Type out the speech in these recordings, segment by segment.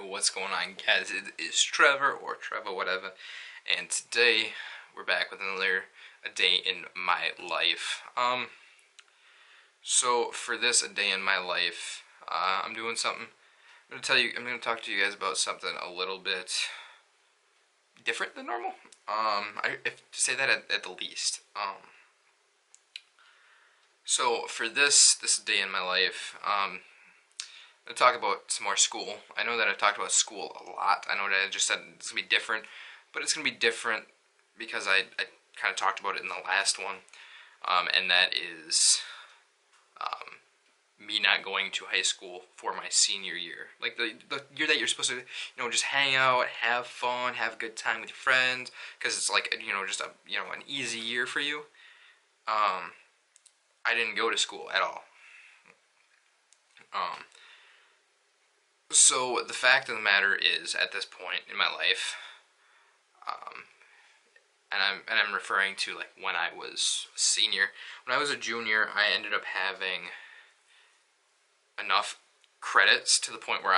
what's going on, guys? It is Trevor, or Trevor, whatever, and today we're back with another A Day in My Life. So for this A Day in My Life, I'm doing something. I'm gonna talk to you guys about something a little bit different than normal. To say that at the least. So for this Day in My Life, I'm going to talk about some more school. I know that I've talked about school a lot. I know that I just said it's going to be different, but it's going to be different because I kind of talked about it in the last one, and that is me not going to high school for my senior year. Like the year that you're supposed to, just hang out, have fun, have a good time with your friends, because it's like, just an easy year for you. I didn't go to school at all. So the fact of the matter is, at this point in my life, and I'm referring to like when I was a senior. When I was a junior, I ended up having enough credits to the point where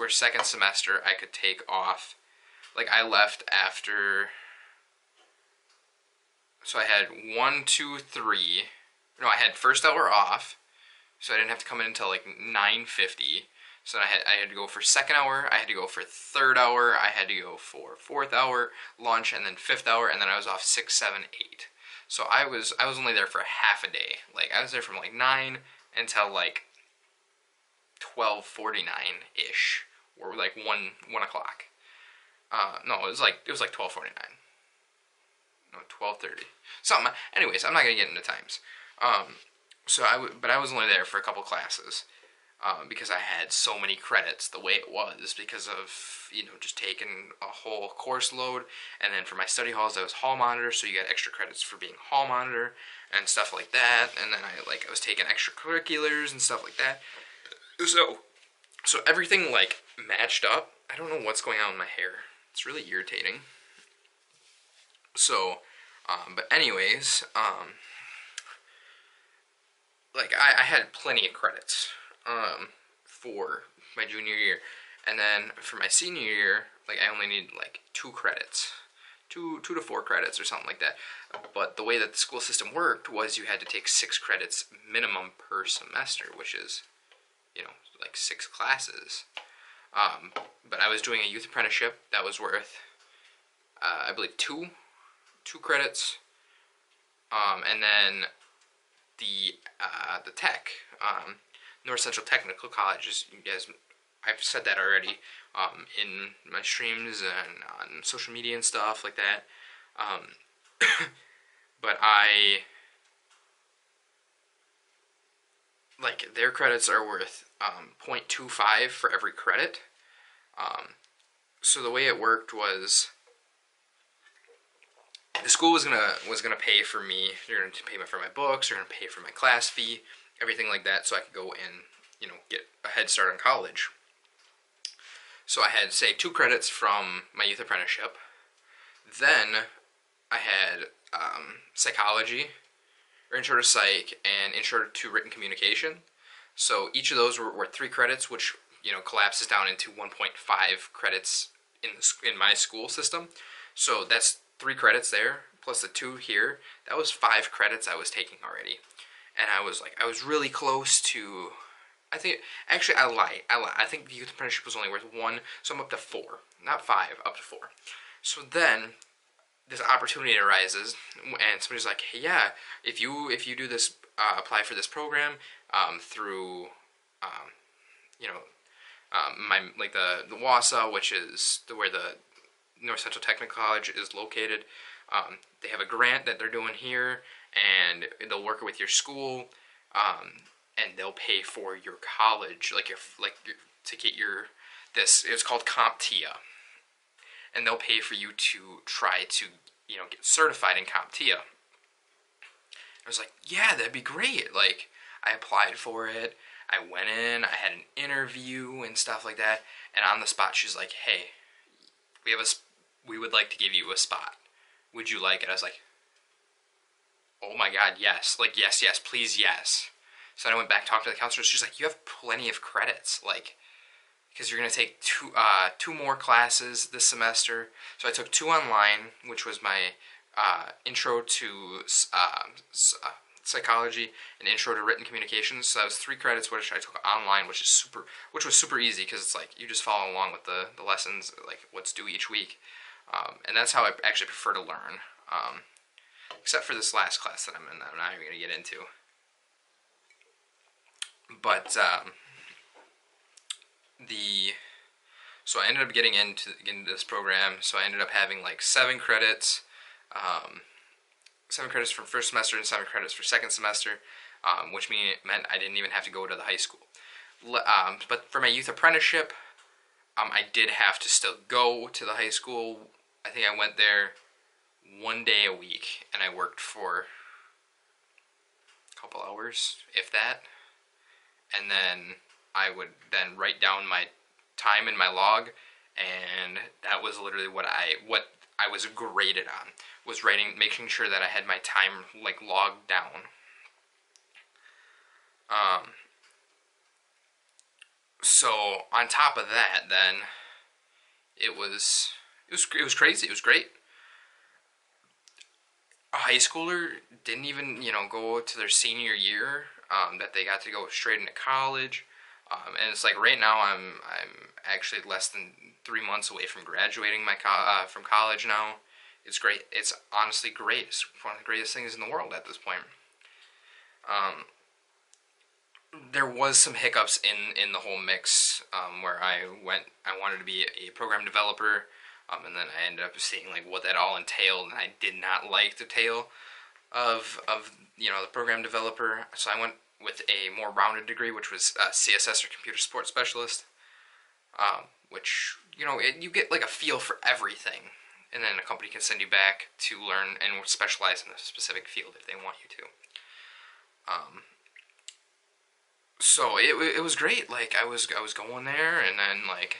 second semester I could take off. Like I left after, so I had 1, 2, 3. No, I had first hour off, so I didn't have to come in until like 9:50. So I had to go for second hour, I had to go for third hour, I had to go for fourth hour, lunch, and then fifth hour, and then I was off 6, 7, 8. So I was only there for half a day. Like I was there from like 9 until like 12:49-ish, or like 1 o'clock. No, it was like 12:49. No, 12:30. Something. Anyways, I'm not gonna get into times. But I was only there for a couple classes. Because I had so many credits the way it was, because of, just taking a whole course load, and then for my study halls I was hall monitor, so you got extra credits for being hall monitor, and stuff like that, and then I was taking extracurriculars and stuff like that, so everything, like, matched up. I don't know what's going on with my hair, it's really irritating. So, but anyways, like, I had plenty of credits for my junior year, and then for my senior year, like I only needed like 2 credits, 2 to 4 credits or something like that. But the way that the school system worked was you had to take 6 credits minimum per semester, which is, like 6 classes. But I was doing a youth apprenticeship that was worth, I believe, 2 credits, and then the tech. North Central Technical College, as you guys, I've said that already in my streams and on social media and stuff like that. But like, their credits are worth 0.25 for every credit. So the way it worked was, the school was gonna pay for me. They're gonna pay for my books. They're gonna pay for my class fee, everything like that, so I could go and get a head start on college. So I had, say, 2 credits from my youth apprenticeship. Then I had psychology, or intro to psych, and intro to written communication. So each of those were 3 credits, which collapses down into 1.5 credits in my school system. So that's 3 credits there, plus the 2 here. That was 5 credits I was taking already. And I was really close to, I lied. I think the youth apprenticeship was only worth 1, so I'm up to 4. Not 5, up to 4. So then, this opportunity arises, and somebody's like, hey, yeah, if you do this, apply for this program, through, the WASA, which is where the North Central Technical College is located. They have a grant that they're doing here, and they'll work with your school, and they'll pay for your college, to get it's called CompTIA, and they'll pay for you to try to, get certified in CompTIA. I was like, yeah, that'd be great. Like, I applied for it, I went in, I had an interview and stuff like that, and on the spot she's like, hey, we would like to give you a spot. Would you like it? I was like, oh my god, yes. Like, yes, please, yes. So then I went back, talked to the counselor. She's like, you have plenty of credits. Like, because you're going to take two more classes this semester. So I took 2 online, which was my intro to psychology and intro to written communications. So that was 3 credits, which I took online, which was super easy because it's like you just follow along with the lessons, like what's due each week, and that's how I actually prefer to learn. Except for this last class that I'm in, that I'm not even going to get into. But so I ended up getting into this program. So I ended up having like 7 credits. 7 credits for first semester and 7 credits for second semester, which meant I didn't even have to go to the high school. But for my youth apprenticeship, I did have to still go to the high school. I think I went there 1 day a week, and I worked for a couple hours, if that. And then I would then write down my time in my log, and that was literally what I was graded on, was making sure that I had my time like logged down. So on top of that, then it was crazy. It was great. A high schooler didn't even go to their senior year. That they got to go straight into college. And it's like right now I'm actually less than 3 months away from graduating from college now. It's great. It's honestly great. It's one of the greatest things in the world at this point. There was some hiccups in the whole mix, where I wanted to be a program developer, and then I ended up seeing like what that all entailed, and I did not like the tale of the program developer. So I went with a more rounded degree, which was CSS or computer support specialist, which you get like a feel for everything, and then a company can send you back to learn and specialize in a specific field if they want you to. So it was great. Like I was going there, and then like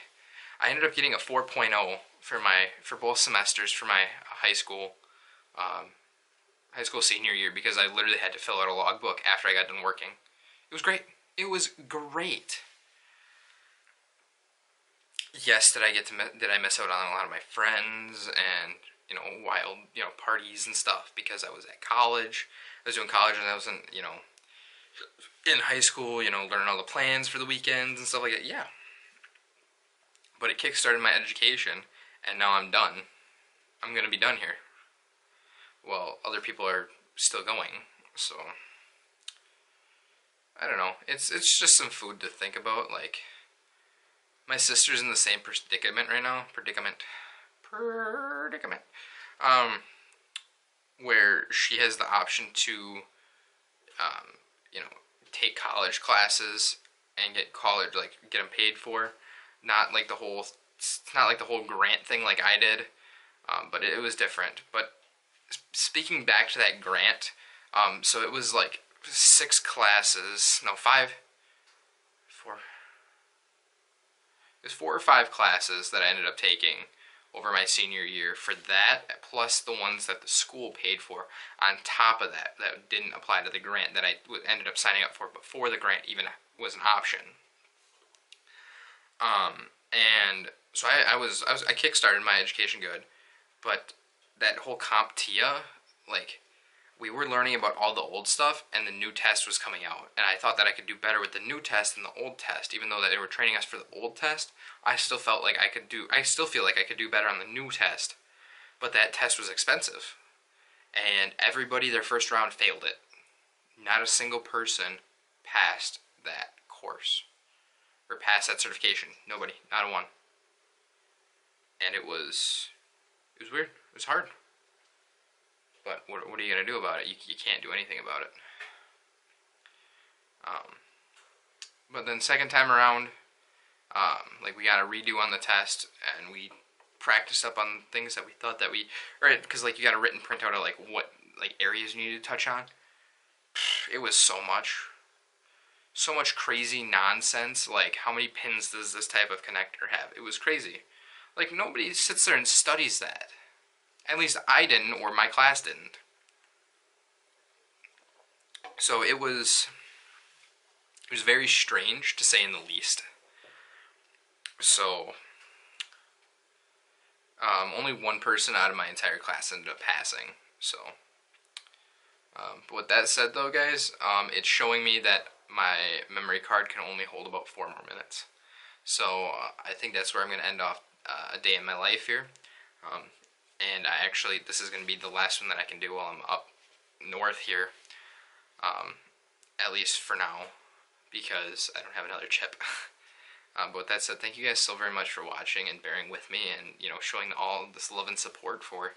I ended up getting a 4.0 for both semesters for my high school senior year, because I literally had to fill out a logbook after I got done working. It was great. It was great. Yes, did I miss out on a lot of my friends and wild parties and stuff, because I was at college. I was doing college, and I wasn't in high school, learning all the plans for the weekends and stuff like that. Yeah. But it kickstarted my education, and now I'm done. I'm gonna be done here. Well, other people are still going, so I don't know. It's just some food to think about. Like, my sister's in the same predicament right now. Predicament. Where she has the option to, take college classes and get them paid for. Not like the whole grant thing like I did, but it was different. But speaking back to that grant, so it was like 4 or 5 classes that I ended up taking over my senior year for that, plus the ones that the school paid for on top of that didn't apply to the grant that I ended up signing up for before the grant even was an option. And so I kickstarted my education good, but that whole CompTIA, like, we were learning about all the old stuff, and the new test was coming out, and I thought that I could do better with the new test than the old test. Even though that they were training us for the old test, I still feel like I could do better on the new test, but that test was expensive, and everybody their first round failed it. Not a single person passed that course, or passed that certification. Nobody, not a one. And it was weird. It was hard. But what are you going to do about it? You can't do anything about it. But then second time around, like, we got a redo on the test, and we practiced up on things that we thought that because like you got a written printout of like what like areas you needed to touch on. It was so much crazy nonsense. Like, how many pins does this type of connector have? It was crazy. Like, nobody sits there and studies that. At least I didn't, or my class didn't. So it was very strange, to say in the least. So, only one person out of my entire class ended up passing. So, but with that said, though, guys, it's showing me that my memory card can only hold about 4 more minutes. So I think that's where I'm going to end off a day in my life here. And this is going to be the last one that I can do while I'm up north here, at least for now, because I don't have another chip. But with that said, thank you guys so very much for watching and bearing with me, and showing all this love and support for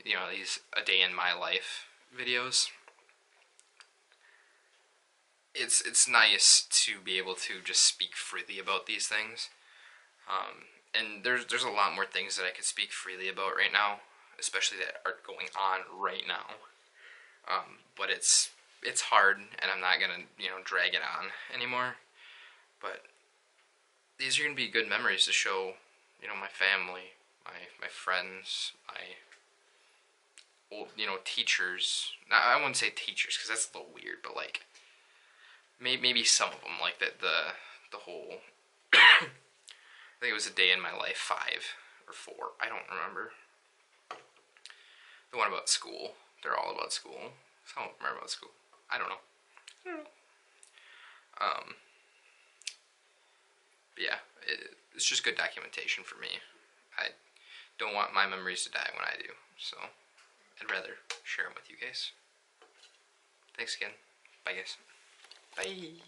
these a day in my life videos. It's nice to be able to just speak freely about these things. And there's a lot more things that I could speak freely about right now, especially that are going on right now. But it's hard, and I'm not gonna drag it on anymore. But these are gonna be good memories to show my family, my friends, my old teachers. Now, I wouldn't say teachers because that's a little weird, but like maybe some of them, like the whole. I think it was a day in my life 5 or 4. I don't remember. The one about school. They're all about school. Some of them are about school. I don't know. But yeah, it's just good documentation for me. I don't want my memories to die when I do, so I'd rather share them with you guys. Thanks again. Bye, guys. Bye.